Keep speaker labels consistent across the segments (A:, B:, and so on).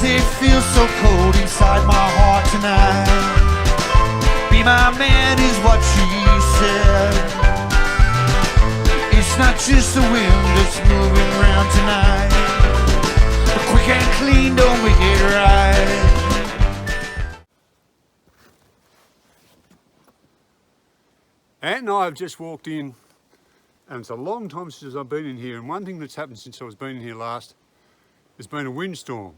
A: it feels so cold inside my heart tonight. Be my man is what she said. It's not just the wind that's moving around tonight, but quick and clean don't make it right.
B: Ant and I have just walked in, and it's a long time since I've been in here, and one thing that's happened since I was been in here last, there's been a windstorm.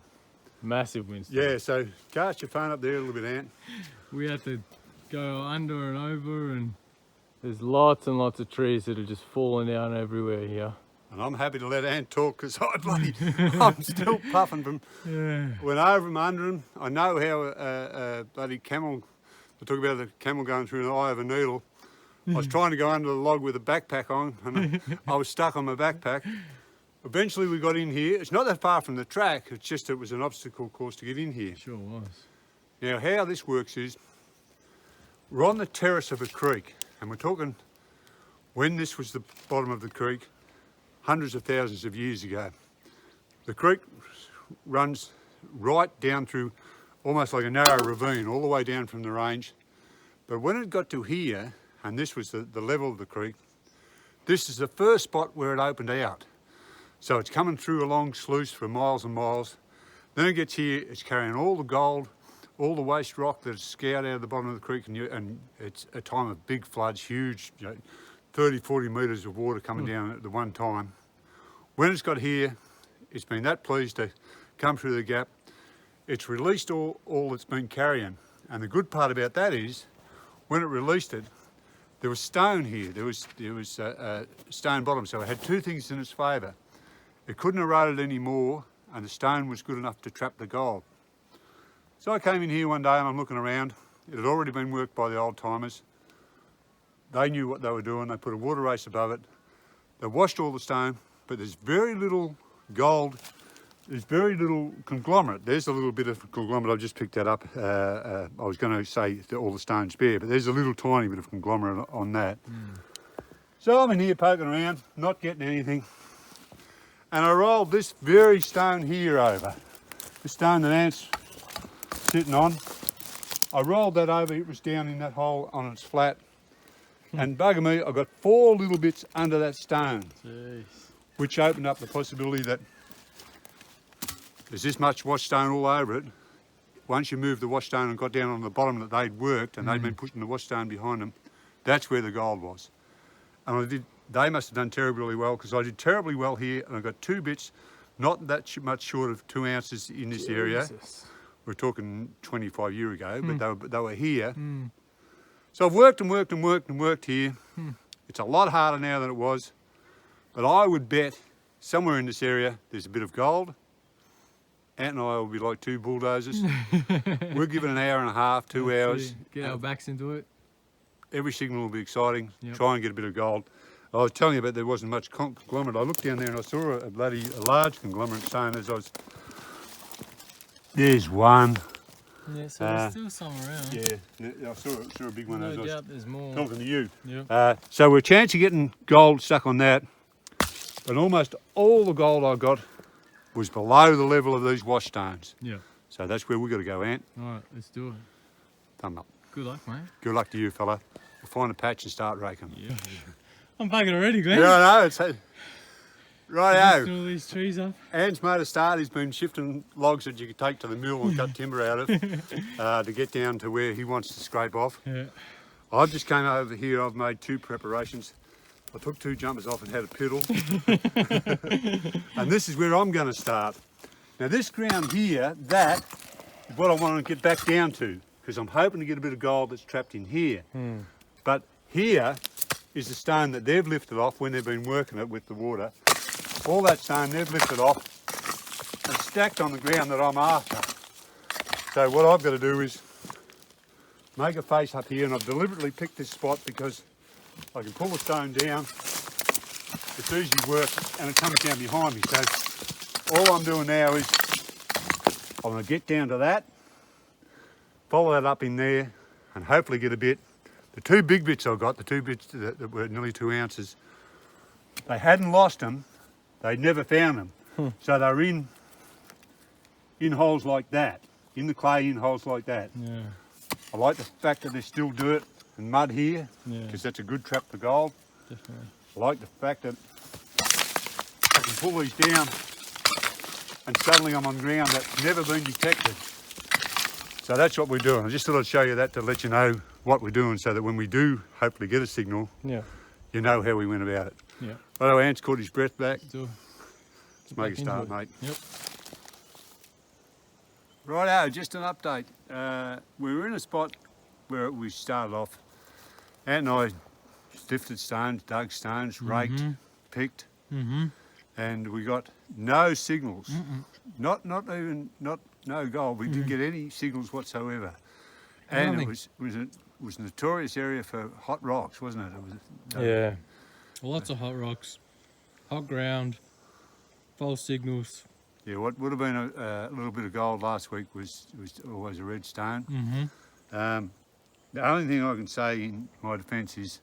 C: Massive windstorm.
B: Yeah, so cast your phone up there a little bit, Ant.
C: We had to go under and over, and there's lots and lots of trees that are just falling down everywhere here.
B: And I'm happy to let Ant talk because I'm still puffing from went over him, under him. I know how a bloody camel, I talk about the camel going through the eye of a needle. I was trying to go under the log with a backpack on, and I was stuck on my backpack. Eventually we got in here. It's not that far from the track, it's just it was an obstacle course to get in here.
C: Sure was.
B: Now how this works is, we're on the terrace of a creek, and we're talking when this was the bottom of the creek, hundreds of thousands of years ago. The creek runs right down through almost like a narrow ravine, all the way down from the range. But when it got to here, and this was the level of the creek, this is the first spot where it opened out. So it's coming through a long sluice for miles and miles. Then it gets here, it's carrying all the gold, all the waste rock that's scoured out of the bottom of the creek, and it's a time of big floods, huge, 30, 40 metres of water coming down at the one time. When it's got here, it's been that pleased to come through the gap. It's released all it's been carrying. And the good part about that is, when it released it, there was stone here. There was stone bottom, so it had two things in its favour. It couldn't erode it anymore, and the stone was good enough to trap the gold. So I came in here one day and I'm looking around. It had already been worked by the old timers. They knew what they were doing. They put a water race above it. They washed all the stone, but there's very little gold. There's very little conglomerate. There's a little bit of conglomerate. I've just picked that up. I was going to say that all the stone's bare, but there's a little tiny bit of conglomerate on that. So I'm in here poking around, not getting anything. And I rolled this very stone here over. The stone that Ant's sitting on. I rolled that over. It was down in that hole on its flat. And bugger me, I got 4 little bits under that stone.
C: Jeez.
B: Which opened up the possibility that there's this much wash stone all over it. Once you moved the wash stone and got down on the bottom that they'd worked, and they'd been pushing the wash stone behind them, that's where the gold was. And they must have done terribly well, because I did terribly well here, and I got 2 bits, not that much short of 2 ounces in this area. We're talking 25 years ago, but they were here. So I've worked and worked and worked and worked here. It's a lot harder now than it was, but I would bet somewhere in this area there's a bit of gold. Ant and I will be like 2 bulldozers. We'll give it an hour and a half, 2 hours.
C: Get our backs into it.
B: Every signal will be exciting. Try and get a bit of gold. I was telling you about there wasn't much conglomerate. I looked down there and I saw a large conglomerate stone as I was. There's one.
C: Yeah, so there's still some around.
B: Yeah, I saw a big one as I was
C: there's more.
B: talking to you.
C: Yep.
B: So we're a chance of getting gold stuck on that, but almost all the gold I got was below the level of these wash stones.
C: Yeah.
B: So that's where we've got to go, Ant.
C: All right, let's do it.
B: Thumb up.
C: Good luck, mate.
B: Good luck to you, fella. We'll find a patch and start raking.
C: Yeah. I'm bugging already, Glenn.
B: Yeah, I know. It's righto.
C: All these trees up.
B: Ant's made a start. He's been shifting logs that you could take to the mill and cut timber out of to get down to where he wants to scrape off.
C: Yeah.
B: I've just came over here. I've made 2 preparations. I took 2 jumpers off and had a piddle. And this is where I'm going to start. Now this ground here, that is what I want to get back down to, because I'm hoping to get a bit of gold that's trapped in here. But here is the stone that they've lifted off when they've been working it with the water. All that stone they've lifted off and stacked on the ground that I'm after. So what I've got to do is make a face up here, and I've deliberately picked this spot because I can pull the stone down, it's easy work, and it comes down behind me. So all I'm doing now is I'm going to get down to that, follow that up in there, and hopefully get a bit. The 2 big bits I got, the 2 bits that were nearly 2 ounces, they hadn't lost them, they'd never found them. So they were in in holes like that, in the clay in holes like that.
C: Yeah.
B: I like the fact that they still do it in mud here,
C: Yeah.
B: because that's a good trap for gold.
C: Definitely.
B: I like the fact that I can pull these down and suddenly I'm on ground that's never been detected. So that's what we're doing. I just thought I'd show you that to let you know what we're doing, so that when we do hopefully get a signal,
C: Yeah.
B: you know how we went about it.
C: Yeah.
B: Righto, Ant's caught his breath back.
C: So,
B: Let's make a start,
C: into it.
B: mate.
C: Yep.
B: Righto, just an update. We were in a spot where we started off. Ant and I lifted stones, dug stones, raked, picked, and we got no signals. Not no gold. We didn't get any signals whatsoever. And
C: Nothing.
B: it was a notorious area for hot rocks, wasn't it? It was,
C: Yeah. Lots of hot rocks, hot ground, false signals.
B: Yeah, what would have been a little bit of gold last week was always a red stone. The only thing I can say in my defence is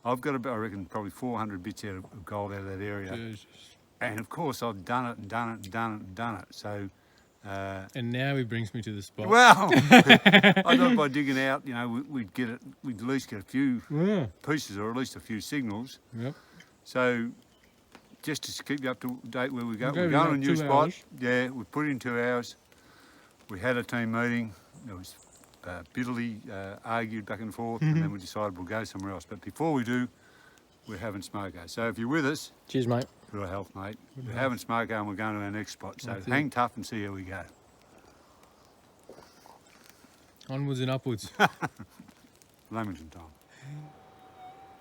B: I've got about, I reckon, probably 400 bits out of gold out of that area.
C: Jesus.
B: And of course I've done it and done it and done it and done it. So,
C: And now he brings me to the spot.
B: well, I thought by digging out, you know, we'd at least get a few
C: Yeah.
B: pieces or at least a few signals.
C: Yep.
B: So just to keep you up to date where we go,
C: Okay,
B: we're
C: we
B: going
C: got
B: to a new
C: 2
B: spot.
C: hours.
B: Yeah, we put in 2 hours. We had a team meeting. It was bitterly argued back and forth, and then we decided we'll go somewhere else. But before we do, we're having smoko. So if you're with us,
C: Cheers, mate.
B: good health, mate. We're having smoko and we're going to our next spot. So
C: That's it.
B: hang tough and see how we go.
C: Onwards and upwards.
B: Lamington time.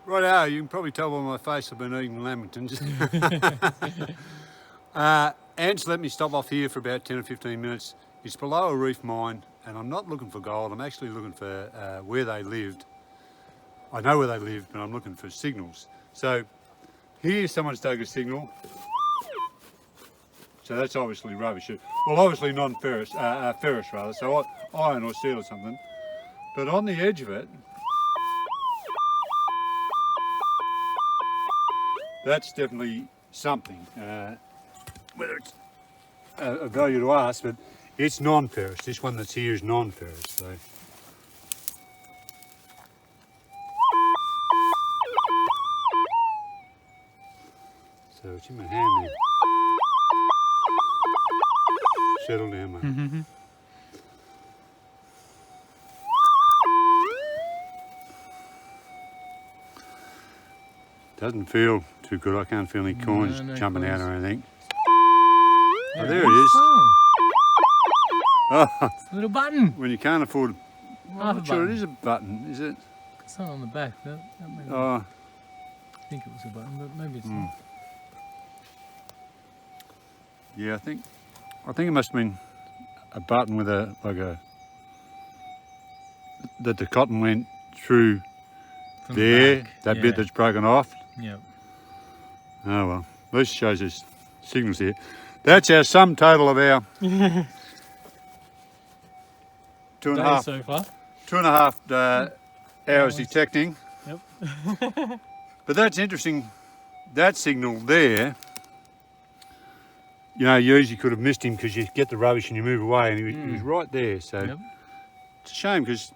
B: Righto, you can probably tell by my face I've been eating lamingtons. Ants let me stop off here for about 10 or 15 minutes. It's below a reef mine, and I'm not looking for gold. I'm actually looking for where they lived. I know where they lived, but I'm looking for signals. So here someone's taken a signal. So that's obviously rubbish. Well, obviously non-ferrous, ferrous rather, so iron or steel or something. But on the edge of it, that's definitely something. Whether it's a value to us, but it's non-ferrous. This one that's here is non-ferrous. So it's in my hand there. Settle down, mate. Doesn't feel too good. I can't feel any coins
C: no
B: jumping out
C: coins.
B: or anything.
C: Yeah,
B: Oh, there it is.
C: Oh,
B: Oh,
C: it's a little button.
B: when you can't afford,
C: Half
B: I'm
C: a
B: not sure it
C: button.
B: is a button, is it?
C: It's not on the back. That maybe,
B: Oh,
C: I think it was a button, but maybe it's not.
B: yeah, I think it must have been a button with that the cotton went through
C: From the
B: there,
C: back,
B: that
C: yeah.
B: bit that's broken off.
C: Yep.
B: Oh well, at least it shows us signals here. That's our sum total of our 2.5
C: Days so far.
B: 2.5 hours detecting.
C: Yep.
B: But that's interesting. That signal there, you know, you usually could have missed him because you get the rubbish and you move away, and he was right there. So
C: Yep.
B: it's a shame because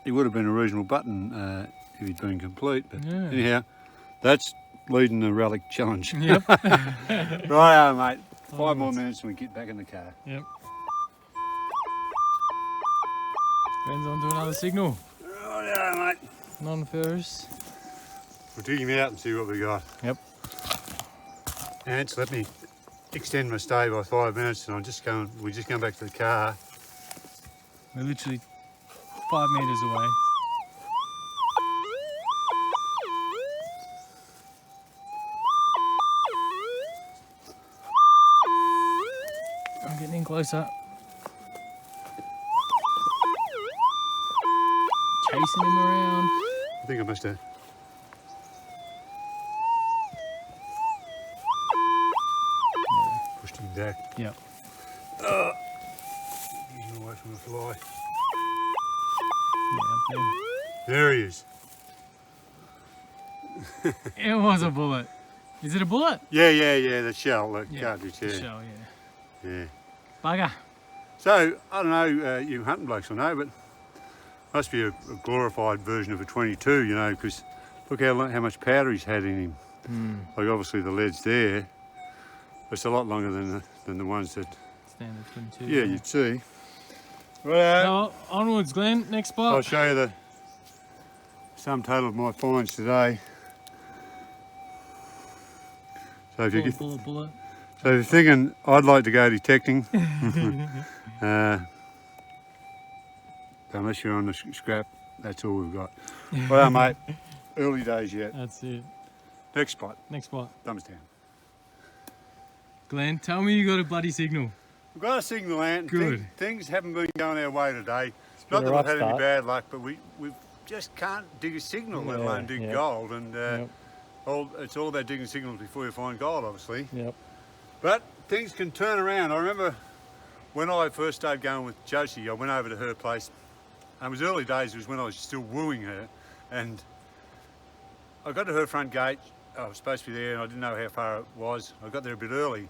B: he would have been a reasonable button if he'd been complete. But
C: Yeah.
B: anyhow, that's leading the relic challenge.
C: Yep.
B: Right, mate. 5 more minutes and we get back in the car.
C: Yep. Ben's on to another signal.
B: Right, mate.
C: Non-ferrous.
B: We'll dig him out and see what we got.
C: Yep.
B: Ants, let me extend my stay by 5 minutes, and we're just going back to the car.
C: We're literally 5 meters away. I'm getting in closer. Chasing him around.
B: I think I must have. Pushed him back.
C: Yep.
B: He's away from the fly.
C: Yeah, up
B: There he is.
C: there. It was a bullet. Is it a bullet?
B: Yeah, the shell, the cartridge, yeah.
C: Shell, yeah.
B: Yeah.
C: Bugger.
B: So, I don't know, you hunting blokes will know, but must be a glorified version of a 22, you know, because look how much powder he's had in him. Like obviously the lead's there. It's a lot longer than the ones that...
C: Standard 22.
B: Yeah, you'd see. Right.
C: So, onwards, Glenn. Next spot.
B: I'll show you the sum total of my finds today. So if you
C: Bullet.
B: So if you're thinking I'd like to go detecting, unless you're on the scrap, that's all we've got. Well, mate, early days yet.
C: That's it.
B: Next spot,
C: Next spot.
B: thumbs down.
C: Glenn, tell me you got a bloody signal.
B: We've got a signal out. And
C: Good.
B: things haven't been going our way today.
C: been
B: Not
C: a
B: that
C: rough
B: we've had any
C: start.
B: bad luck, but we just can't dig a signal, let alone dig gold. And it's all about digging signals before you find gold, obviously.
C: Yep.
B: But things can turn around. I remember when I first started going with Josie, I went over to her place. And it was early days, it was when I was still wooing her. And I got to her front gate. I was supposed to be there and I didn't know how far it was. I got there a bit early.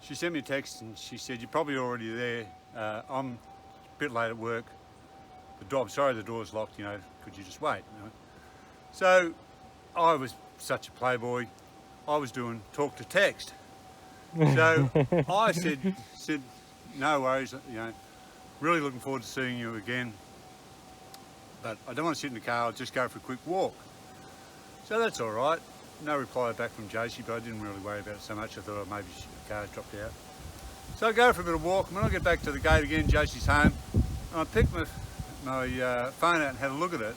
B: She sent me a text and she said, "You're probably already there. I'm a bit late at work. I'm sorry the door's locked, you know, could you just wait?" You know? So I was such a playboy. I was doing talk to text. So I said, "No worries, you know, really looking forward to seeing you again. But I don't want to sit in the car, I'll just go for a quick walk." So that's all right. No reply back from Josie, but I didn't really worry about it so much. I thought, oh, maybe the car's dropped out. So I go for a bit of walk. When I get back to the gate again, Josie's home. And I picked my phone out and had a look at it.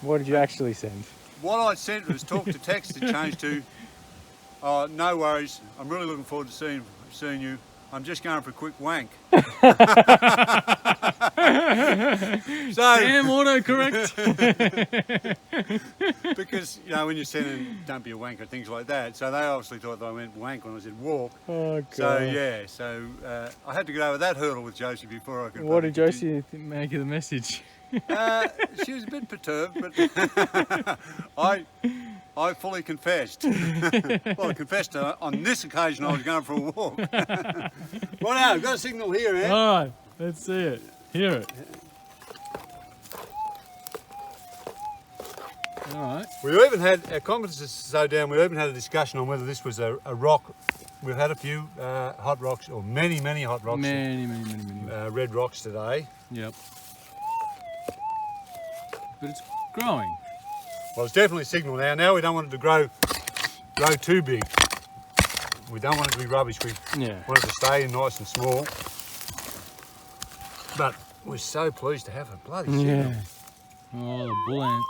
C: What did you actually send?
B: What I sent was talk to text. It changed to, "Oh, no worries. I'm really looking forward to seeing you. I'm just going for a quick wank." So,
C: Damn autocorrect.
B: because, you know, when you're sending "don't be a wanker," things like that, so they obviously thought that I meant wank when I said walk.
C: Oh, God.
B: So yeah, I had to get over that hurdle with Josie before I could.
C: What did Josie make of the message?
B: She was a bit perturbed, but I fully confessed. Well, I confessed on this occasion I was going for a walk. Well, now I've got a signal here, eh?
C: All right, let's see it. Hear it. All right.
B: We even had, our confidence is so down, we even had a discussion on whether this was a rock. We've had a few hot rocks, or many hot rocks.
C: Many.
B: Red rocks today.
C: Yep. But it's growing.
B: Well, it's definitely a signal now. Now we don't want it to grow too big. We don't want it to be rubbish. We want it to stay nice and small. But we're so pleased to have a bloody signal.
C: Yeah. Oh, the bull ant.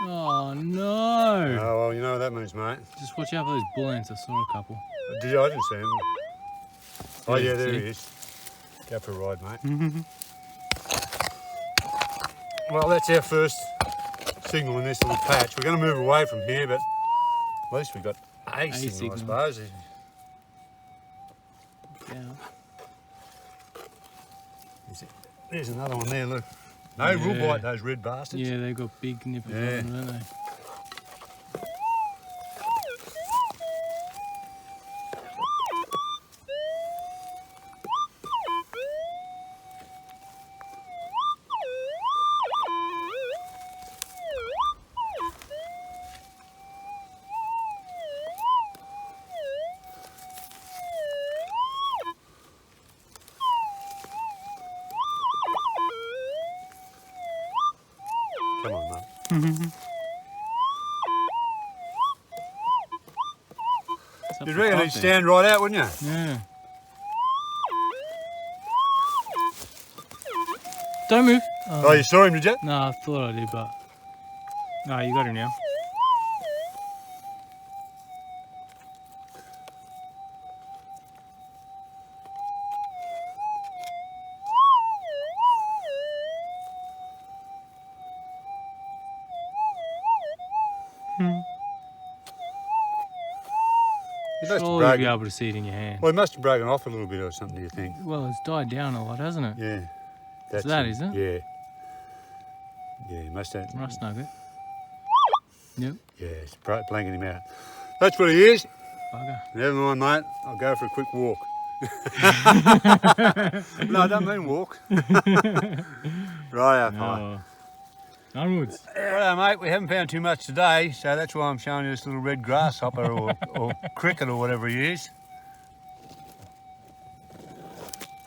C: Oh, no.
B: Oh, well, you know what that means, mate.
C: Just watch out for those bull ants. I saw a couple.
B: Did you? I didn't see him. Oh, yeah, there
C: see?
B: he is. Go for a ride, mate. Well, that's our first signal in this little patch. We're going to move away from here, but at least we've got a signal, I suppose.
C: Yeah.
B: There's another one there, look. No rule bite, those red bastards.
C: Yeah, they've got big nipples on them, don't they?
B: Come on, mate. You'd reckon he'd stand right out, wouldn't you?
C: Yeah. Don't move.
B: Oh, you saw him, did you?
C: No, I thought I did, but... No, you got him now.
B: He must have
C: Surely you'll be
B: broken.
C: able to see it in your hand.
B: Well, he must have broken off a little bit or something, do you think?
C: Well, it's died down a lot, hasn't it?
B: Yeah.
C: It's that, is it?
B: Yeah. Yeah, he must have.
C: Rust nugget. Yep.
B: Yeah, it's blanking him out. That's what he is.
C: bugger.
B: Never mind, mate. I'll go for a quick walk. No, I don't mean walk. Right,
C: No. Onwards.
B: Righto, mate, we haven't found too much today, so that's why I'm showing you this little red grasshopper or cricket or whatever he is.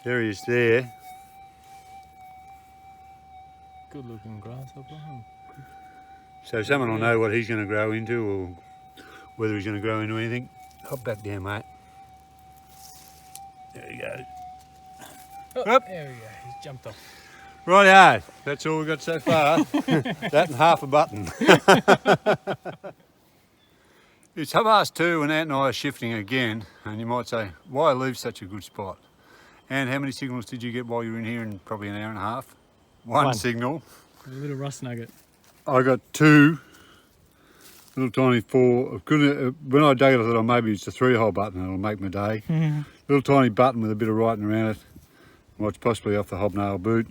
B: There he is there.
C: Good looking grasshopper.
B: So someone will know what he's going to grow into or whether he's going to grow into anything. Hop back down, mate. There he goes.
C: Oh, there we go, he's jumped off.
B: Righto, that's all we've got so far. That and half a button. It's 2:30 and Ant and I are shifting again, and you might say, why leave such a good spot? And how many signals did you get while you were in here in probably an hour and a half? One signal.
C: A little rust nugget.
B: I got 2 little tiny 4. When I dug it, I thought, oh, maybe it's a 3-hole button and it'll make my day. Little tiny button with a bit of writing around it. What's possibly off the hobnail boot.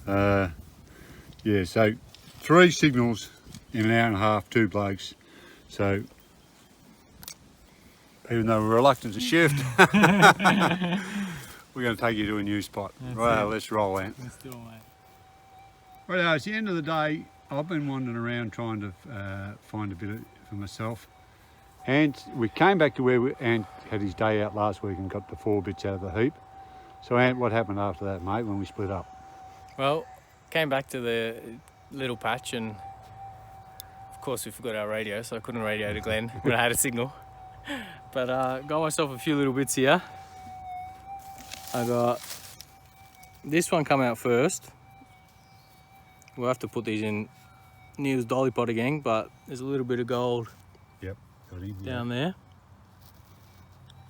B: Yeah, so 3 signals in an hour and a half, 2 blokes. So even though we're reluctant to shift, we're going to take you to a new spot. Right, let's roll out.
C: Let's do it, mate.
B: Right, it's the end of the day. I've been wandering around trying to find a bit for myself. And we came back to where Ant had his day out last week and got the 4 bits out of the heap. So Ant, what happened after that, mate, when we split up?
C: Well, came back to the little patch and of course we forgot our radio, so I couldn't radio to Glenn when I had a signal. But got myself a few little bits here. I got this one come out first. We'll have to put these in Neil's dolly pot again, but there's a little bit of gold down there.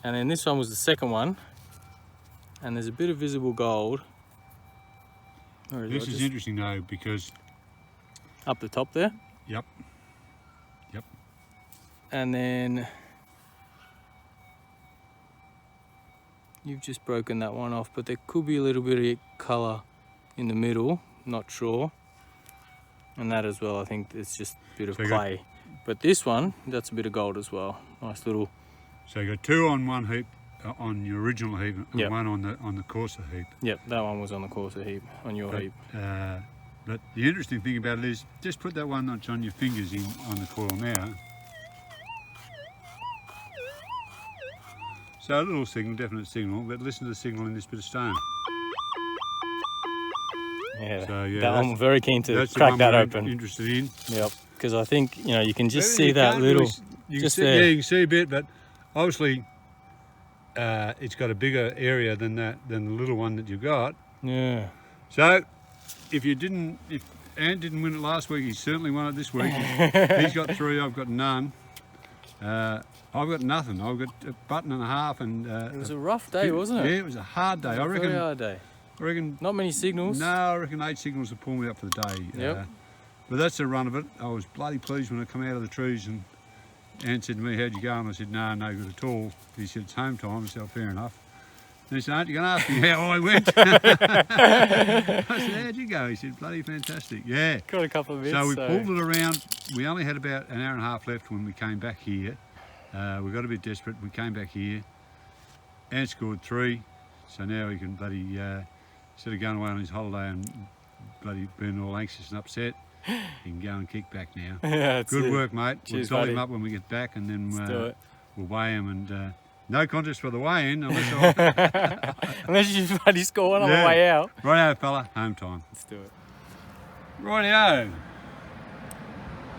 C: And then this one was the second one, and there's a bit of visible gold.
B: This is interesting though, because
C: up the top there.
B: Yep.
C: And then you've just broken that one off, but there could be a little bit of colour in the middle, not sure. And that as well, I think it's just a bit of clay. But this one, that's a bit of gold as well. Nice little.
B: So you got 2 on one heap, on your original heap, and 1 on the coarser heap.
C: Yep, that one was on the coarser heap, on your heap.
B: But the interesting thing about it is, just put that one notch on your fingers in on the coil now. So a little signal, definite signal, but listen to the signal in this bit of stone.
C: Yeah,
B: so, yeah,
C: that I'm very keen to crack that open.
B: Interested in.
C: Yep, because I think, you know, you can just see that little, just there.
B: Yeah, you can see a bit, but obviously it's got a bigger area than the little one that you got.
C: Yeah.
B: So if Ant didn't win it last week, he certainly won it this week. He's got 3, I've got none. I've got nothing. I've got a button and a half, and
C: it was a rough day, wasn't it?
B: Yeah, it was a hard day. I reckon.
C: Very hard day.
B: I reckon.
C: Not many signals.
B: No, I reckon 8 signals will pull me up for the day.
C: Yep.
B: But that's the run of it. I was bloody pleased when I come out of the trees and Ant said to me, "How'd you go?" And I said, "No, no good at all." He said, "It's home time." I said, "Fair enough." And he said, "Aren't you going to ask me how I went?" I said, "How'd you go?" He said, "Bloody fantastic." Yeah.
C: Got a couple of bits.
B: So we pulled it around. We only had about an hour and a half left when we came back here. We got a bit desperate. We came back here. Ant scored 3. So now he can bloody, instead of going away on his holiday and bloody being all anxious and upset, he can go and kick back now.
C: Yeah,
B: good work, mate.
C: Cheers,
B: we'll tie him up when we get back, and then we'll weigh him. And no contest for the weigh-in
C: unless you bloody score one on the way out.
B: Righto, fella. Home time.
C: Let's do it.
B: Righto.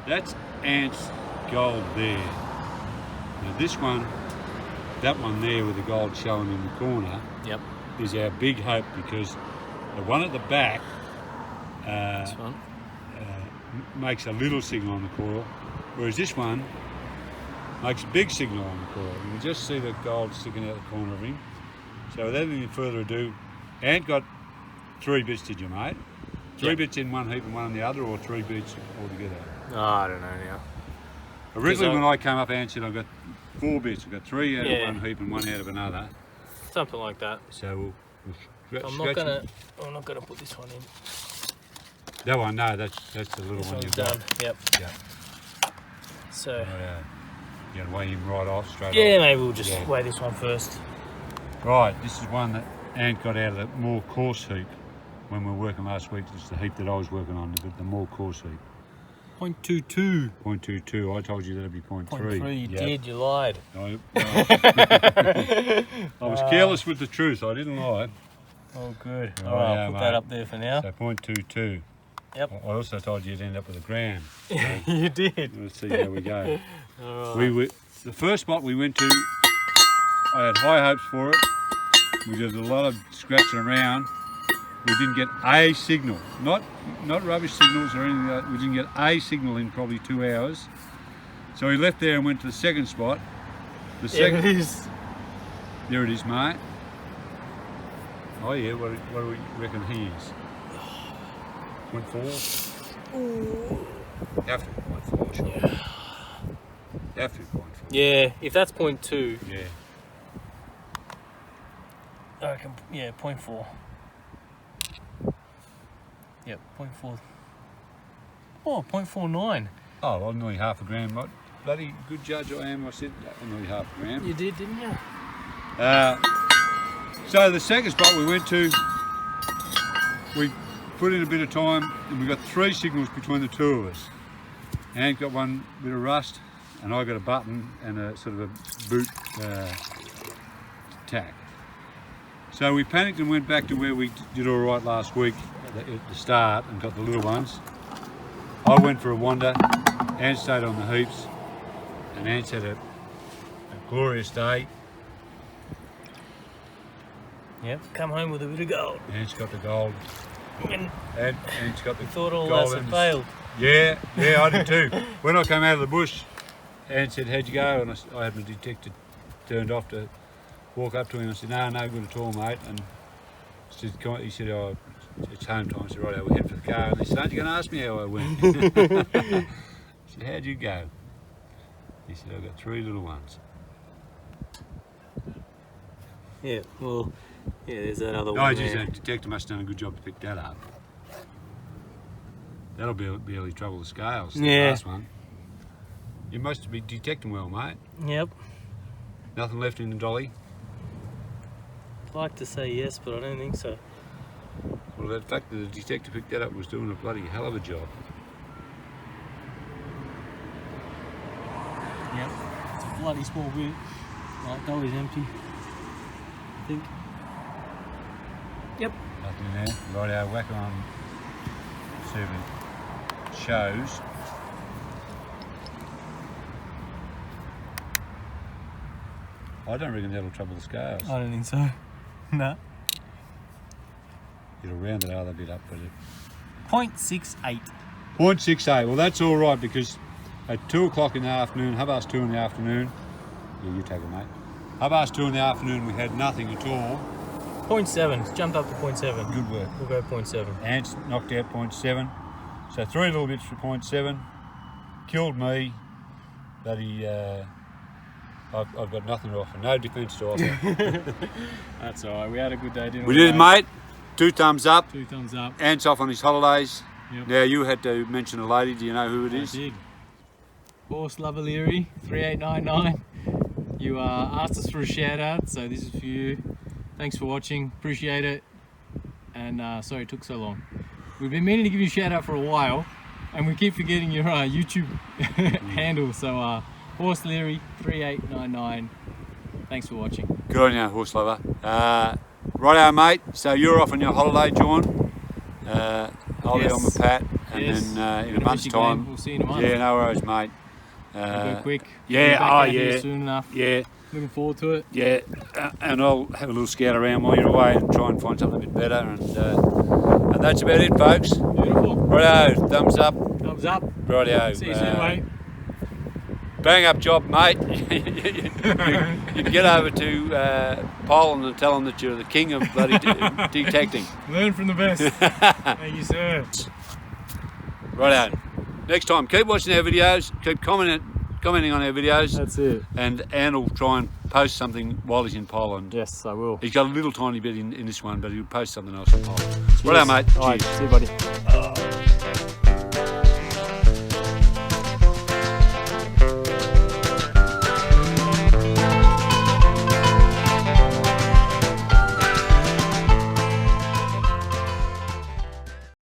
B: That's Ant's gold there. Now this one, that one there with the gold showing in the corner, is our big hope, because the one at the back
C: this one
B: makes a little signal on the coil, whereas this one makes a big signal on the coil. You can just see the gold sticking out the corner of him. So without any further ado, Ant got 3 bits, did you, mate? 3 bits in one heap and 1 in the other, or 3 bits altogether?
C: Oh, I don't know now.
B: Originally when I came up, Ant said I got 4 bits. I got 3 out of one heap and 1 out of another.
C: Something like that.
B: So we'll
C: I'm not gonna put this one in.
B: That one, no, that's the little
C: This
B: one
C: one's
B: you've
C: done.
B: got.
C: Yep.
B: Yep.
C: So
B: You gotta weigh him right off, straight
C: Yeah,
B: off.
C: maybe we'll just
B: Yeah.
C: weigh this one first.
B: Right, this is one that Ant got out of the more coarse heap when we were working last week. This is the heap that I was working on, the more coarse heap.
C: 0.22.
B: 0.22. I told you that'd be 0.3.
C: 0.3. You
B: Yep.
C: did. You lied.
B: No. I was careless with the truth. I didn't lie.
C: Oh, good.
B: Oh,
C: All right,
B: yeah,
C: I'll put
B: mate.
C: that up there for now.
B: So 0.22.
C: Yep.
B: I also told you you'd end up with a gram.
C: You did.
B: Let's see how we go.
C: All right.
B: We were the first spot we went to. I had high hopes for it. We did a lot of scratching around. We didn't get a signal, not rubbish signals or anything like that. We didn't get a signal in probably 2 hours. So we left there and went to the second spot. The second.
C: There it is.
B: There it is, mate. Oh yeah, what do we reckon he is? 0.4? Have to be 0.4, sure. Have to be 0.4.
C: Yeah, if that's 0.2,
B: Yeah.
C: I reckon, yeah, 0.4. Yep, 0.4. Oh, 0.49.
B: Oh, well, nearly half a gram. What bloody good judge I am. I said nearly half a gram.
C: You did, didn't you?
B: So the second spot we went to, we put in a bit of time and we got 3 signals between the two of us. Ant got one bit of rust and I got a button and a sort of a boot tack. So we panicked and went back to where we did all right last week at the start and got the little ones. I went for a wander, Ant stayed on the heaps, and Ant's had a glorious day.
C: Yep, come home with a bit of gold.
B: Ant's got the gold.
C: And
B: Ant's got the
C: thought all
B: gold
C: else had
B: and-
C: failed.
B: Yeah, I did too. When I came out of the bush, Ant said, "How'd you go?" And I had my detector turned off to walk up to him. I said, "No, no good at all, mate." And he said, "Oh, it's home time." I said, "Right, we'll head for the car." And he said, "Aren't you going to ask me how I went?" I said, "How'd you go?" He said, "I've got 3 little ones."
C: Yeah, well, yeah, there's that other
B: Oh,
C: one
B: geez,
C: there.
B: that detector must have done a good job to pick that up. That'll barely trouble the scales. The
C: Yeah.
B: last one. You must be detecting well, mate.
C: Yep.
B: Nothing left in the dolly.
C: I'd like to say yes, but I don't think so.
B: Well, the fact that the detector picked that up was doing a bloody hell of a job.
C: Yep. It's a bloody small bit. Like, dolly's empty. I think. Yep.
B: Nothing in there. Right, whack on. See if it shows. I don't reckon that'll trouble the scales.
C: I don't think so. No.
B: It'll round the other bit up, but it.
C: 0.68.
B: 0.68. Well, that's all right because at 2 o'clock in the afternoon, 2:30 in the afternoon. Yeah, you take it, mate. 2:30 in the afternoon, we had nothing at all.
C: 0.7. It's jumped up to 0.7.
B: Good work.
C: We'll go 0.7.
B: Ants knocked out 0.7. So 3 little bits for 0.7. Killed me. Bloody, I've got nothing to offer. No defence to offer.
C: That's alright. We had a good day, didn't
B: We did it, mate. 2 thumbs up.
C: 2 thumbs up.
B: Ants off on his holidays.
C: Yep.
B: Now you had to mention a lady. Do you know who it
C: I
B: is?
C: did. Horse Lover Leary, 3899. You asked us for a shout out, so this is for you. Thanks for watching. Appreciate it. And sorry it took so long. We've been meaning to give you a shout out for a while, and we keep forgetting your YouTube handle. So Horse Leary 3899. Thanks for watching.
B: Good on you, horse lover. Righto, mate. So you're off on your holiday, John. I'll be
C: Yes.
B: on my pat, and
C: Yes.
B: then in a
C: Gonna
B: month's
C: miss you, Glenn.
B: time.
C: We'll see you in a month.
B: Yeah, no worries, mate.
C: Go quick.
B: yeah,
C: We'll be back
B: oh,
C: out here
B: yeah.
C: soon enough.
B: Yeah,
C: Looking forward to it.
B: yeah. And I'll have a little scout around while you're away and try and find something a bit better. And that's about it, folks.
C: Beautiful.
B: Righto, thumbs up.
C: Thumbs up.
B: Rightio.
C: See you soon, mate.
B: Bang up job, mate. you can get over to Poland and tell them that you're the king of bloody detecting.
C: Learn from the best. Thank you, sir.
B: Righto. Next time, keep watching our videos, keep commenting on our videos,
C: That's it.
B: and Anne will try and post something while he's in Poland.
C: Yes, I will.
B: He's got a little tiny bit in this one, but he'll post something else in Poland. Righto, mate.
C: All right,
B: Cheers.
C: see you, buddy.